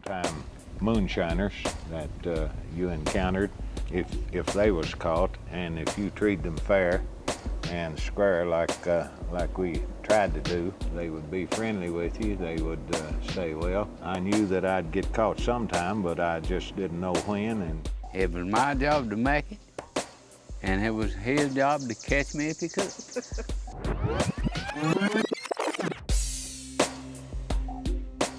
old-time moonshiners that you encountered, if they was caught, and if you treat them fair and square like we tried to do, they would be friendly with you. They would say, well, I knew that I'd get caught sometime, but I just didn't know when. And it was my job to make it, and it was his job to catch me if he could.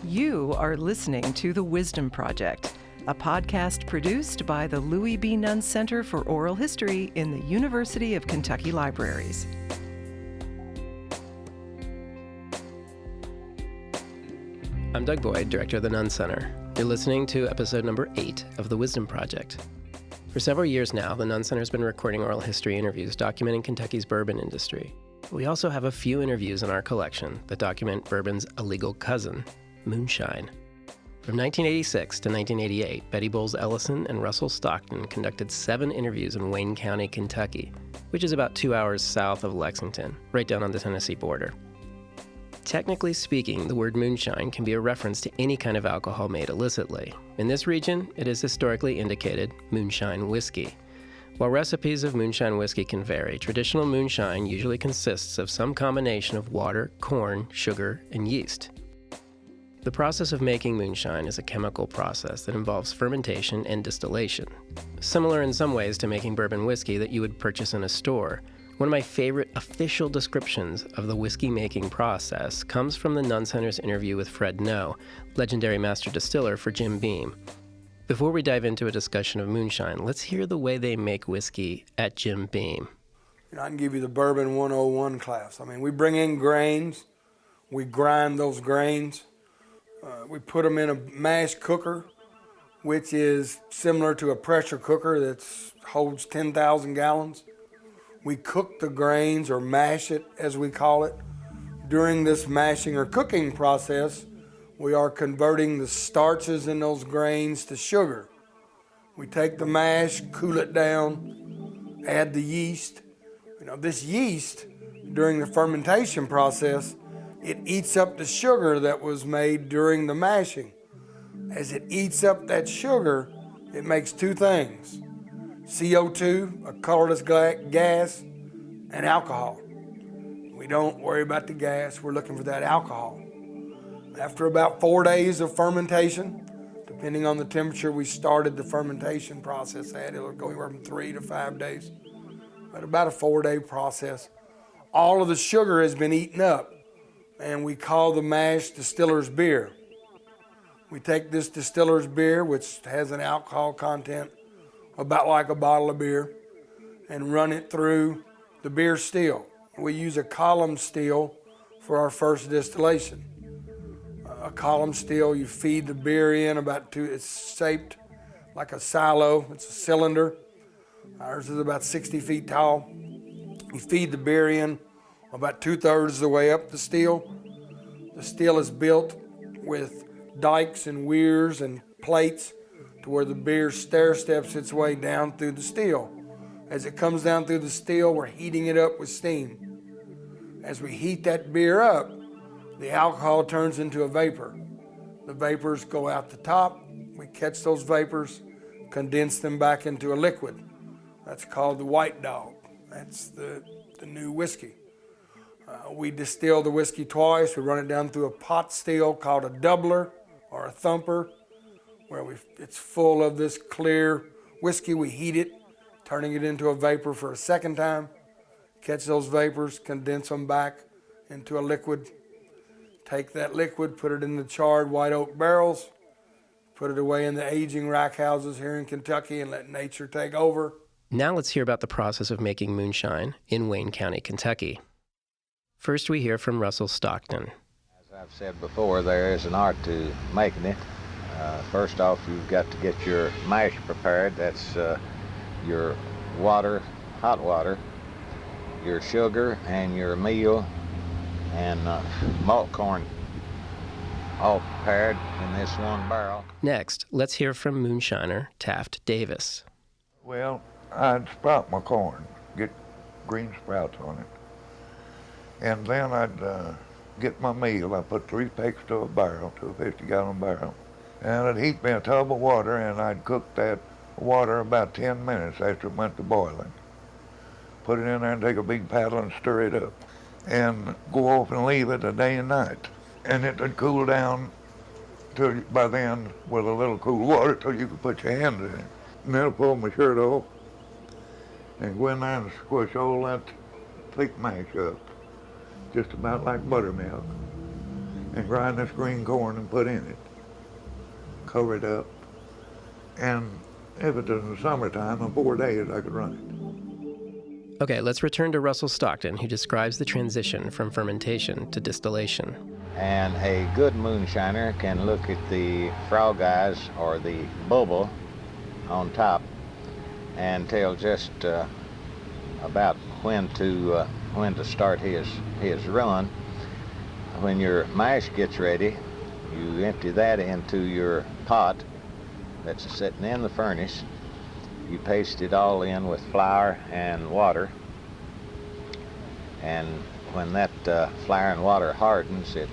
You are listening to The Wisdom Project, a podcast produced by the Louie B. Nunn Center for Oral History in the University of Kentucky Libraries. I'm Doug Boyd, director of the Nunn Center. You're listening to episode number 8 of The Wisdom Project. For several years now, the Nunn Center's been recording oral history interviews documenting Kentucky's bourbon industry. We also have a few interviews in our collection that document bourbon's illegal cousin, moonshine. From 1986 to 1988, Betty Boles Ellison and Russell Stockton conducted 7 interviews in Wayne County, Kentucky, which is about 2 hours south of Lexington, right down on the Tennessee border. Technically speaking, the word moonshine can be a reference to any kind of alcohol made illicitly. In this region, it is historically indicated moonshine whiskey. While recipes of moonshine whiskey can vary, traditional moonshine usually consists of some combination of water, corn, sugar, and yeast. The process of making moonshine is a chemical process that involves fermentation and distillation. Similar in some ways to making bourbon whiskey that you would purchase in a store. One of my favorite official descriptions of the whiskey-making process comes from the Nunn Center's interview with Fred Noe, legendary master distiller for Jim Beam. Before we dive into a discussion of moonshine, let's hear the way they make whiskey at Jim Beam. I can give you the Bourbon 101 class. I mean, we bring in grains, we grind those grains, we put them in a mash cooker, which is similar to a pressure cooker that holds 10,000 gallons. We cook the grains, or mash it as we call it. During this mashing or cooking process, we are converting the starches in those grains to sugar. We take the mash, cool it down, add the yeast. This yeast, during the fermentation process, it eats up the sugar that was made during the mashing. As it eats up that sugar, it makes 2 things: CO2, a colorless gas, and alcohol. We don't worry about the gas, we're looking for that alcohol. After about 4 days of fermentation, depending on the temperature we started the fermentation process at, it'll go anywhere from 3 to 5 days, but about a 4-day process. All of the sugar has been eaten up, and we call the mash distiller's beer. We take this distiller's beer, which has an alcohol content about like a bottle of beer, and run it through the beer still. We use a column still for our first distillation. A column still, you feed the beer in it's shaped like a silo. It's a cylinder. Ours is about 60 feet tall. You feed the beer in about 2/3 of the way up the still. The still is built with dikes and weirs and plates to where the beer stair steps its way down through the still. As it comes down through the still, we're heating it up with steam. As we heat that beer up, the alcohol turns into a vapor. The vapors go out the top. We catch those vapors, condense them back into a liquid. That's called the White Dog. That's the new whiskey. We distill the whiskey twice. We run it down through a pot still called a doubler or a thumper, where it's full of this clear whiskey. We heat it, turning it into a vapor for a second time. Catch those vapors, condense them back into a liquid. Take that liquid, put it in the charred white oak barrels, put it away in the aging rack houses here in Kentucky, and let nature take over. Now let's hear about the process of making moonshine in Wayne County, Kentucky. First, we hear from Russell Stockton. as I've said before, there is an art to making it. First off, you've got to get your mash prepared. That's your water, hot water, your sugar, and your meal, and malt corn, all prepared in this one barrel. Next, let's hear from moonshiner Taft Davis. Well, I'd sprout my corn, get green sprouts on it. And then I'd get my meal. I put 3 pecks to a barrel, to a 50-gallon barrel. And it'd heat me a tub of water, and I'd cook that water about 10 minutes after it went to boiling. Put it in there and take a big paddle and stir it up. And go off and leave it a day and night. And it would cool down till by then with a little cool water till you could put your hand in it. And then I'd pull my shirt off and go in there and squish all that thick mash up, just about like buttermilk, and grind this green corn and put in it. Cover it up, and if it was in the summertime, in 4 days I could run it. Okay, let's return to Russell Stockton, who describes the transition from fermentation to distillation. And a good moonshiner can look at the frog eyes or the bubble on top and tell just about when to start his run. When your mash gets ready, you empty that into your pot that's sitting in the furnace. You paste it all in with flour and water, and when that flour and water hardens, it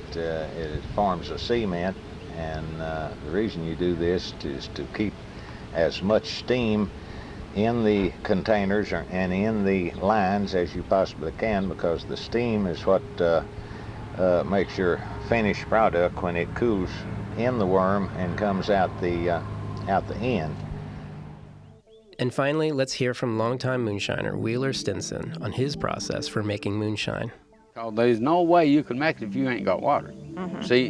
forms a cement, and the reason you do this is to keep as much steam in the containers and in the lines as you possibly can, because the steam is what makes your finished product when it cools in the worm and comes out the end. And finally, let's hear from longtime moonshiner Wheeler Stinson on his process for making moonshine. Cause there's no way you can make it if you ain't got water. Mm-hmm. See,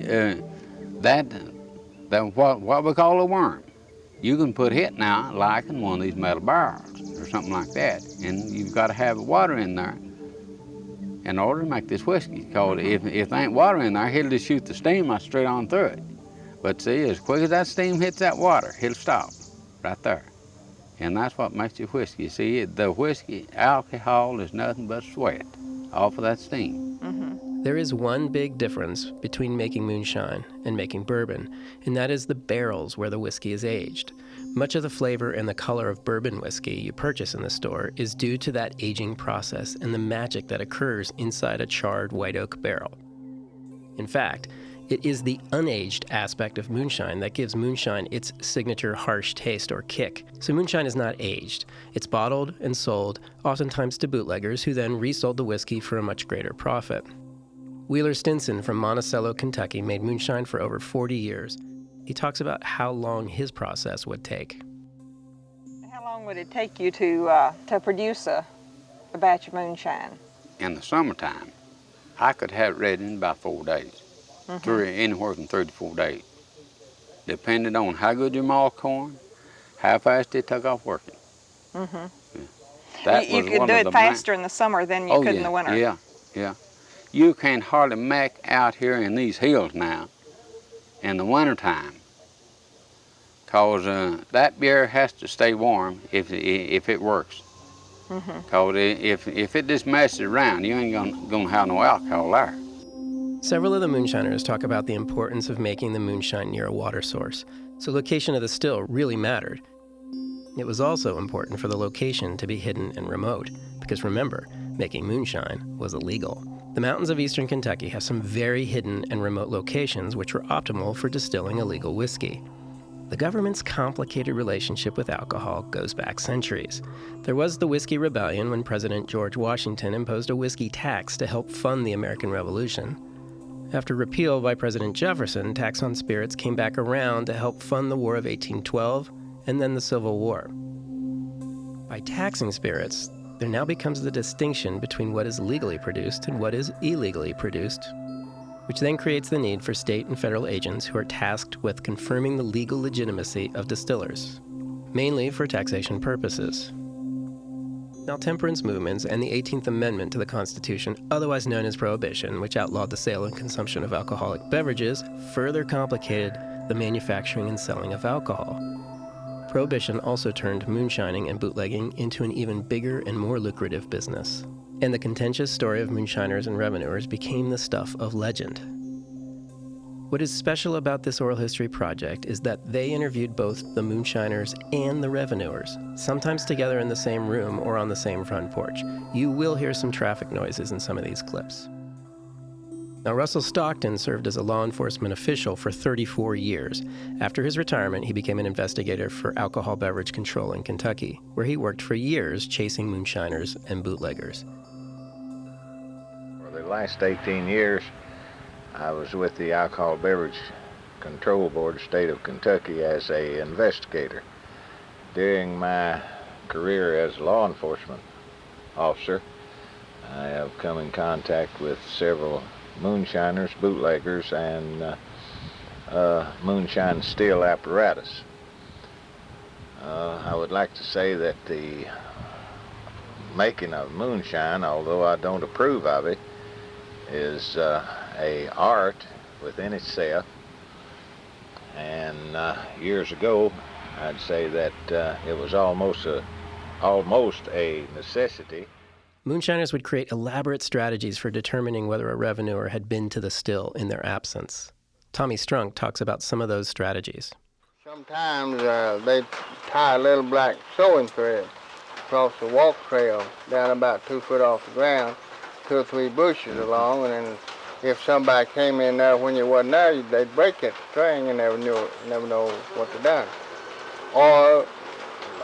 that what we call a worm, you can put it now like in one of these metal barrels or something like that, and you've got to have water in there in order to make this whiskey. Cause if there ain't water in there, it'll just shoot the steam straight on through it. But see, as quick as that steam hits that water, it'll stop right there. And that's what makes your whiskey. See, the whiskey alcohol is nothing but sweat off of that steam. Mm-hmm. There is one big difference between making moonshine and making bourbon, and that is the barrels where the whiskey is aged. Much of the flavor and the color of bourbon whiskey you purchase in the store is due to that aging process and the magic that occurs inside a charred white oak barrel. In fact, it is the unaged aspect of moonshine that gives moonshine its signature harsh taste or kick. So moonshine is not aged. It's bottled and sold, oftentimes to bootleggers who then resold the whiskey for a much greater profit. Wheeler Stinson from Monticello, Kentucky made moonshine for over 40 years. He talks about how long his process would take. How long would it take you to produce a batch of moonshine? In the summertime, I could have it ready in about 4 days. Mm-hmm. Anywhere from 3 to 4 days, depending on how good your malt corn, how fast it took off working. Mm-hmm. Yeah. You could do it faster in the summer than you could in the winter. Yeah. You can hardly make out here in these hills now in the wintertime, because that beer has to stay warm if it works. Because if it just messes around, you ain't gonna have no alcohol there. Several of the moonshiners talk about the importance of making the moonshine near a water source, so location of the still really mattered. It was also important for the location to be hidden and remote, because remember, making moonshine was illegal. The mountains of eastern Kentucky have some very hidden and remote locations which were optimal for distilling illegal whiskey. The government's complicated relationship with alcohol goes back centuries. There was the Whiskey Rebellion when President George Washington imposed a whiskey tax to help fund the American Revolution. After repeal by President Jefferson, tax on spirits came back around to help fund the War of 1812 and then the Civil War. By taxing spirits, there now becomes the distinction between what is legally produced and what is illegally produced, which then creates the need for state and federal agents who are tasked with confirming the legal legitimacy of distillers, mainly for taxation purposes. Now, temperance movements and the 18th Amendment to the Constitution, otherwise known as Prohibition, which outlawed the sale and consumption of alcoholic beverages, further complicated the manufacturing and selling of alcohol. Prohibition also turned moonshining and bootlegging into an even bigger and more lucrative business. And the contentious story of Moonshiners and Revenuers became the stuff of legend. What is special about this oral history project is that they interviewed both the Moonshiners and the Revenuers, sometimes together in the same room or on the same front porch. You will hear some traffic noises in some of these clips. Now, Russell Stockton served as a law enforcement official for 34 years. After his retirement, he became an investigator for alcohol beverage control in Kentucky, where he worked for years chasing moonshiners and bootleggers. For the last 18 years, I was with the Alcohol Beverage Control Board, state of Kentucky, as an investigator. During my career as a law enforcement officer, I have come in contact with several moonshiners, bootleggers, and moonshine still apparatus. I would like to say that the making of moonshine, although I don't approve of it, is a art within itself. And years ago, I'd say that it was almost a necessity. Moonshiners would create elaborate strategies for determining whether a revenuer had been to the still in their absence. Tommy Strunk talks about some of those strategies. Sometimes they tie a little black sewing thread across the walk trail down about 2 foot off the ground, 2 or 3 bushes along, and then if somebody came in there when you wasn't there, they'd break that string and never know what to do. Or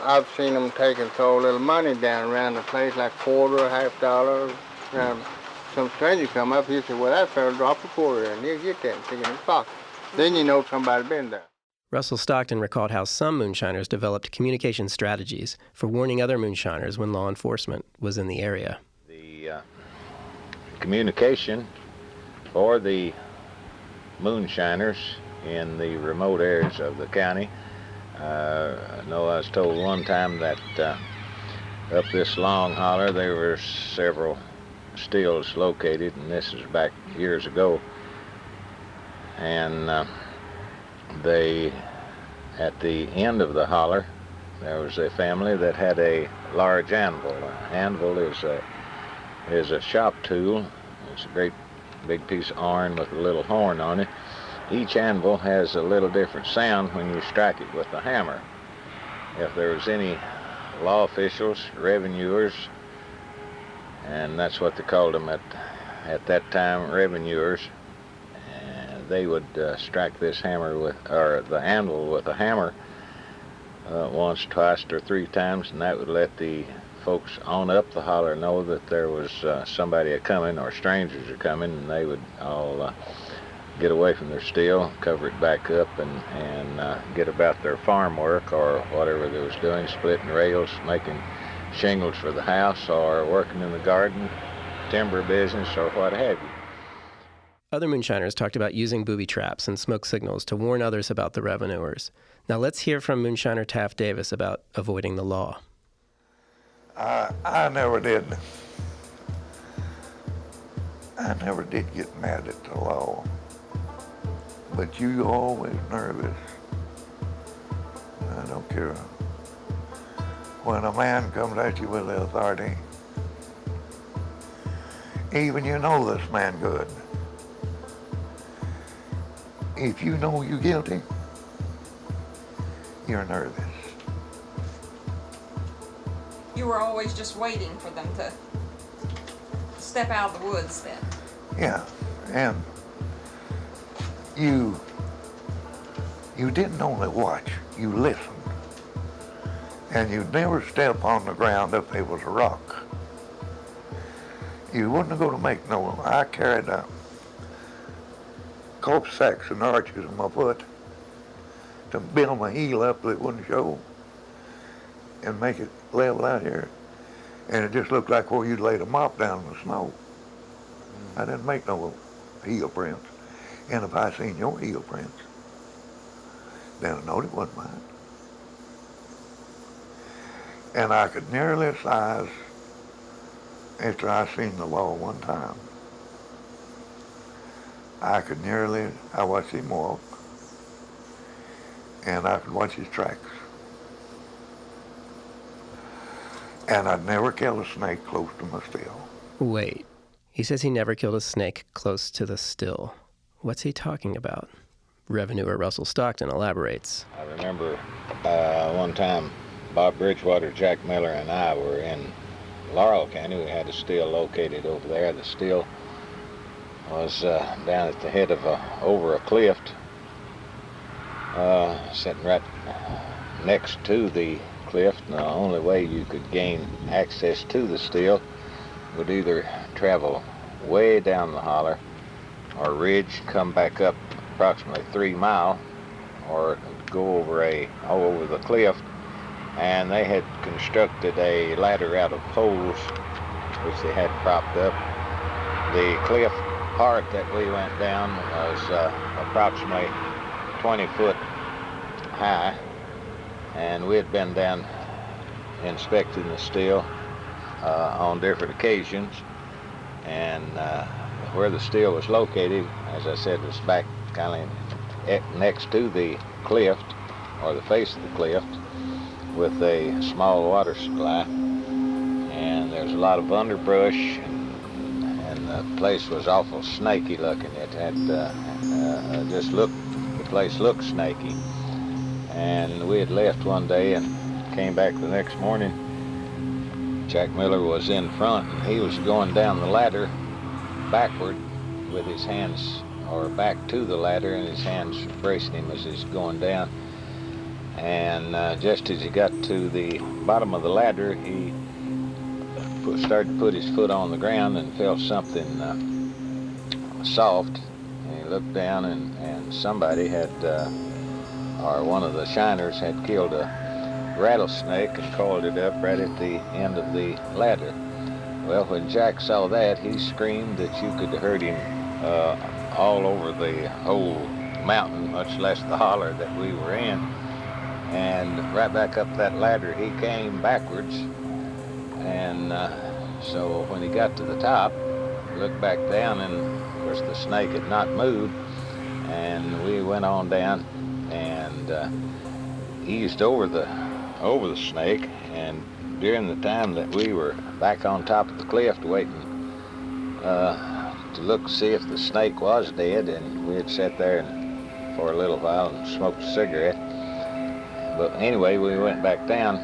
I've seen them take and throw a little money down around the place, like $quarter, $half. Some stranger come up, he said, well, that fella dropped a quarter there, and he'll get that and stick it in his pocket. Then you know somebody's been there. Russell Stockton recalled how some moonshiners developed communication strategies for warning other moonshiners when law enforcement was in the area. The communication for the moonshiners in the remote areas of the county. I know I was told one time that up this long holler there were several stills located, and this is back years ago. And they, at the end of the holler, there was a family that had a large anvil. An anvil is a shop tool. It's a great big piece of iron with a little horn on it. Each anvil has a little different sound when you strike it with the hammer. If there was any law officials, revenuers, and that's what they called them at that time, revenuers, they would strike this hammer or the anvil with a hammer once, twice, or 3 times, and that would let the folks on up the holler know that there was somebody a-coming or strangers are-coming, and they would all get away from their still, cover it back up, and get about their farm work or whatever they was doing, splitting rails, making shingles for the house, or working in the garden, timber business, or what have you. Other moonshiners talked about using booby traps and smoke signals to warn others about the revenuers. Now let's hear from moonshiner Taft Davis about avoiding the law. I never did get mad at the law. But you always nervous. I don't care. When a man comes at you with the authority, even you know this man good. If you know you're guilty, you're nervous. You were always just waiting for them to step out of the woods then? Yeah, and you didn't only watch, you listened. And you'd never step on the ground if there was a rock. You wouldn't go to make no, I carried cope sacks and arches on my foot to build my heel up so it wouldn't show and make it level out here. And it just looked like where you'd laid a mop down in the snow. I didn't make no heel prints. And if I seen your heel prints, then I knowed it wasn't mine. And I could nearly size after I seen the law one time. I watched him walk, and I could watch his tracks. And I'd never killed a snake close to my still. Wait, he says he never killed a snake close to the still. What's he talking about? Revenuer Russell Stockton elaborates. I remember one time Bob Bridgewater, Jack Miller, and I were in Laurel County. We had a still located over there. The still was down at the head of over a cliff, sitting right next to the cliff. And the only way you could gain access to the still would either travel way down the holler or ridge, come back up approximately 3 miles, or go over the cliff. And they had constructed a ladder out of poles which they had propped up. The cliff part that we went down was approximately 20 foot high, and we had been down inspecting the still on different occasions. And where the still was located, as I said, was back kind of next to the cliff, or the face of the cliff, with a small water supply. And there's a lot of underbrush, and the place was awful snaky looking. It had the place looked snaky. And we had left one day and came back the next morning. Jack Miller was in front, and he was going down the ladder backward with his hands, or back to the ladder, and his hands bracing him as he's going down. And just as he got to the bottom of the ladder, he started to put his foot on the ground and felt something soft. And he looked down, and somebody had, or one of the shiners had killed a rattlesnake and coiled it up right at the end of the ladder. Well, when Jack saw that, he screamed that you could have heard him all over the whole mountain, much less the holler that we were in. And right back up that ladder he came backwards. And so when he got to the top, he looked back down, and of course the snake had not moved. And we went on down and eased over the snake. And during the time that we were back on top of the cliff waiting to look see if the snake was dead, and we had sat there for a little while and smoked a cigarette. But anyway, we went back down,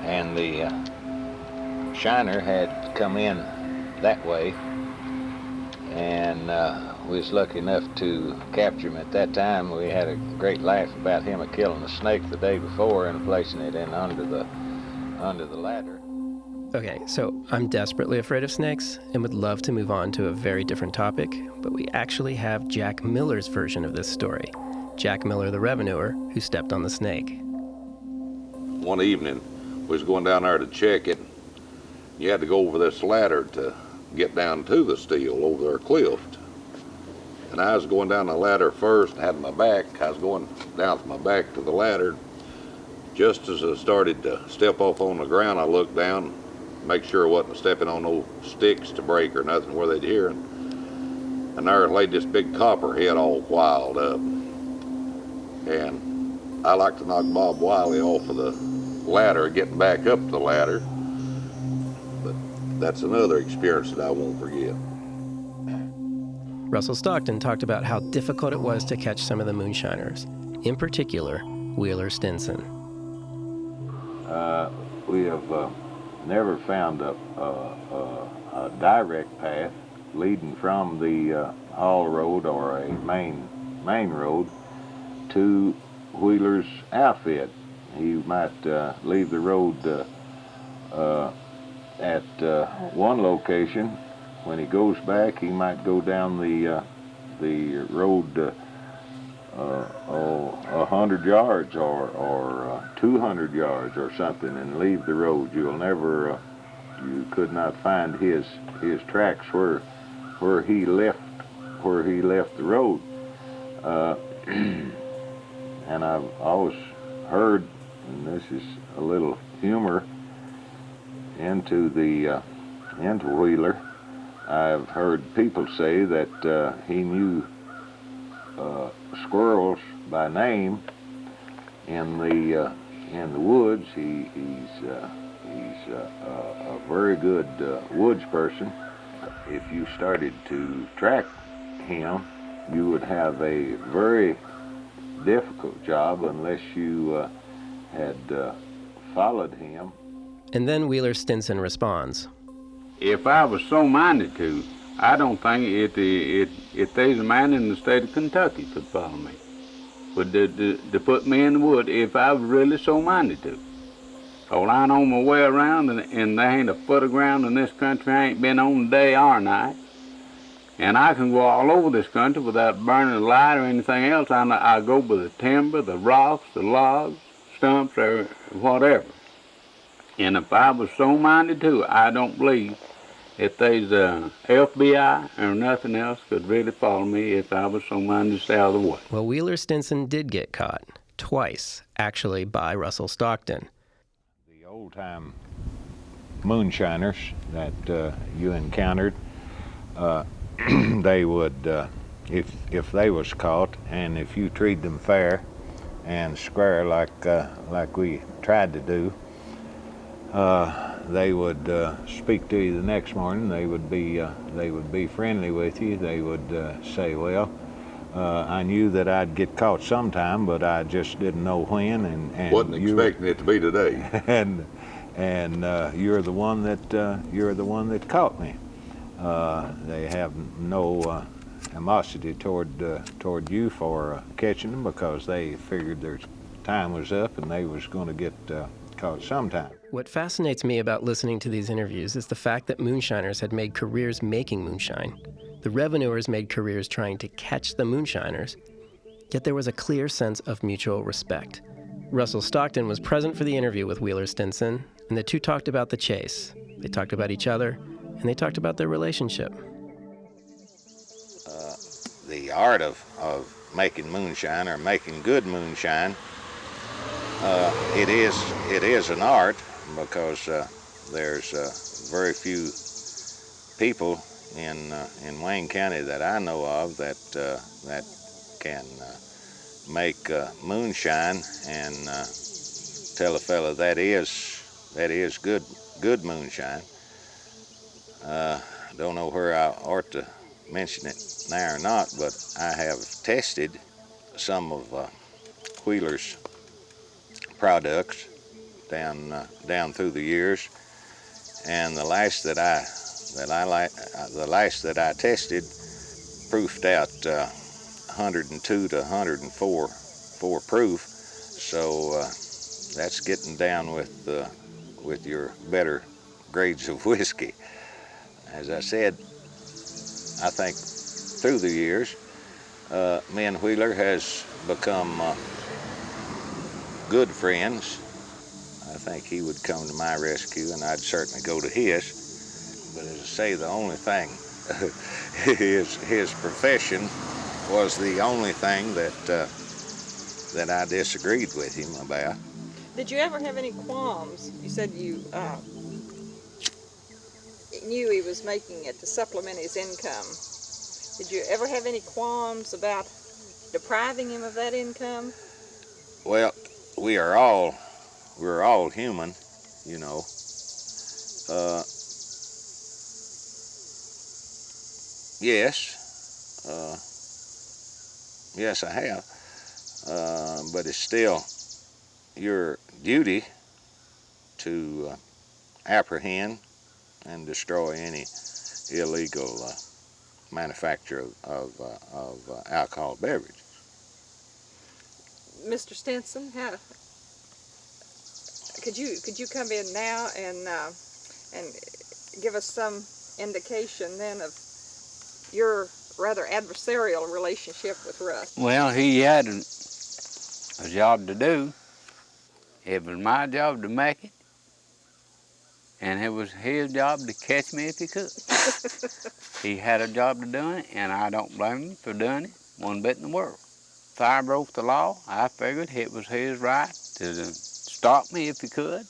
and the shiner had come in that way, and we was lucky enough to capture him at that time. We had a great laugh about him killing a snake the day before and placing it in under the ladder. Okay, so I'm desperately afraid of snakes and would love to move on to a very different topic, but we actually have Jack Miller's version of this story. Jack Miller, the revenuer, who stepped on the snake. One evening, we was going down there to check it. You had to go over this ladder to get down to the still over there cliff. And I was going down the ladder first, had my back. I was going down with my back to the ladder. Just as I started to step off on the ground, I looked down, make sure I wasn't stepping on no sticks to break or nothing where they'd hear. And there laid this big copperhead all wild up. And I like to knock Bob Wiley off of the ladder, getting back up the ladder. But that's another experience that I won't forget. Russell Stockton talked about how difficult it was to catch some of the moonshiners, in particular, Wheeler Stinson. We have never found a direct path leading from the Hall Road or a main road to Wheeler's outfit. He might leave the road at one location. When he goes back, he might go down the road 100 yards or 200 yards or something and leave the road. You could not find his tracks where he left the road. And I've always heard, and this is a little humor into Wheeler, I've heard people say that he knew squirrels by name in the woods. He's a very good woods person. If you started to track him, you would have a very difficult job unless you had followed him. And then Wheeler Stinson responds. If I was so minded to, I don't think if there's a man in the state of Kentucky could follow me, would to put me in the wood if I was really so minded to. Oh, I know my way around, and there ain't a foot of ground in this country I ain't been on day or night. And I can go all over this country without burning a light or anything else. I go by the timber, the rocks, the logs, stumps, or whatever. And if I was so minded to, I don't believe if there's a FBI or nothing else could really follow me if I was so minded to stay out of the way. Well, Wheeler Stinson did get caught, twice, actually, by Russell Stockton. The old-time moonshiners that you encountered, they would, if they was caught, and if you treat them fair and square like we tried to do, they would speak to you the next morning. They would be friendly with you. They would say, "Well, I knew that I'd get caught sometime, but I just didn't know when." And wasn't expecting it to be today. and you're the one that caught me. They have no animosity toward you for catching them, because they figured their time was up and they was going to get caught sometime. What fascinates me about listening to these interviews is the fact that moonshiners had made careers making moonshine. The revenuers made careers trying to catch the moonshiners, yet there was a clear sense of mutual respect. Russell Stockton was present for the interview with Wheeler Stinson, and the two talked about the chase. They talked about each other, and they talked about their relationship. The art of making moonshine, or making good moonshine, it is an art, because there's very few people in Wayne County that I know of that can make moonshine and tell a fella that is good moonshine. Don't know where I ought to mention it now or not, but I have tested some of Wheeler's products down through the years, and the last that I tested proofed out 102 to 104 proof. So that's getting down with your better grades of whiskey. As I said, I think through the years, me and Wheeler has become good friends. I think he would come to my rescue, and I'd certainly go to his. But as I say, the only thing, his profession was the only thing that I disagreed with him about. Did you ever have any qualms? You said you knew he was making it to supplement his income. Did you ever have any qualms about depriving him of that income? Well, we're all human, you know. Yes, I have. But it's still your duty to apprehend and destroy any illegal manufacture of alcohol beverages. Mr. Stinson, could you come in now and give us some indication then of your rather adversarial relationship with Russ? Well, he had a job to do. It was my job to make it, and it was his job to catch me if he could. He had a job to do it, and I don't blame him for doing it one bit in the world. If I broke the law, I figured it was his right to stop me if he could,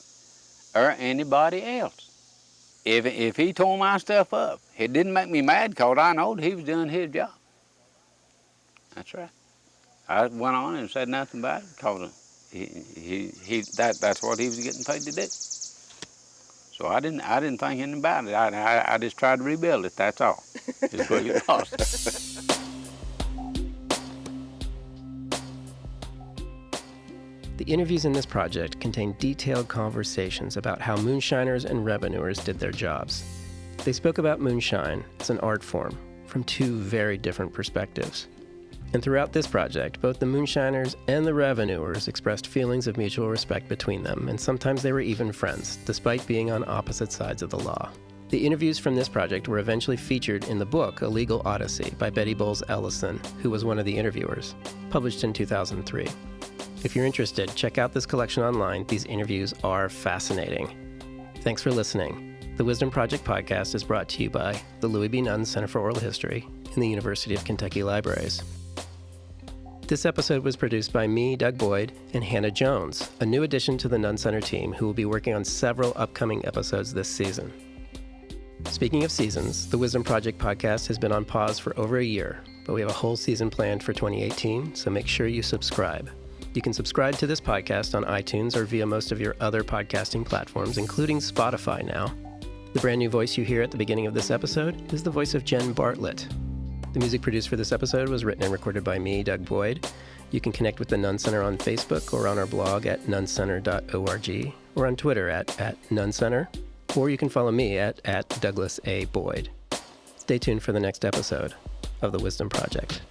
or anybody else. If he tore my stuff up, it didn't make me mad, because I know he was doing his job. That's right. I went on and said nothing about it, because that's what he was getting paid to do. So I didn't think anything about it. I just tried to rebuild it. That's all. Just what it cost. The interviews in this project contain detailed conversations about how moonshiners and revenuers did their jobs. They spoke about moonshine as an art form from two very different perspectives. And throughout this project, both the Moonshiners and the Revenuers expressed feelings of mutual respect between them, and sometimes they were even friends, despite being on opposite sides of the law. The interviews from this project were eventually featured in the book A Legal Odyssey by Betty Boles Ellison, who was one of the interviewers, published in 2003. If you're interested, check out this collection online. These interviews are fascinating. Thanks for listening. The Wisdom Project podcast is brought to you by the Louie B. Nunn Center for Oral History in the University of Kentucky Libraries. This episode was produced by me, Doug Boyd, and Hannah Jones, a new addition to the Nunn Center team who will be working on several upcoming episodes this season. Speaking of seasons, the Wisdom Project podcast has been on pause for over a year, but we have a whole season planned for 2018, so make sure you subscribe. You can subscribe to this podcast on iTunes or via most of your other podcasting platforms, including Spotify now. The brand new voice you hear at the beginning of this episode is the voice of Jen Bartlett. The music produced for this episode was written and recorded by me, Doug Boyd. You can connect with the Nunn Center on Facebook or on our blog at nunncenter.org or on Twitter at nunncenter, or you can follow me at Douglas A. Boyd. Stay tuned for the next episode of The Wisdom Project.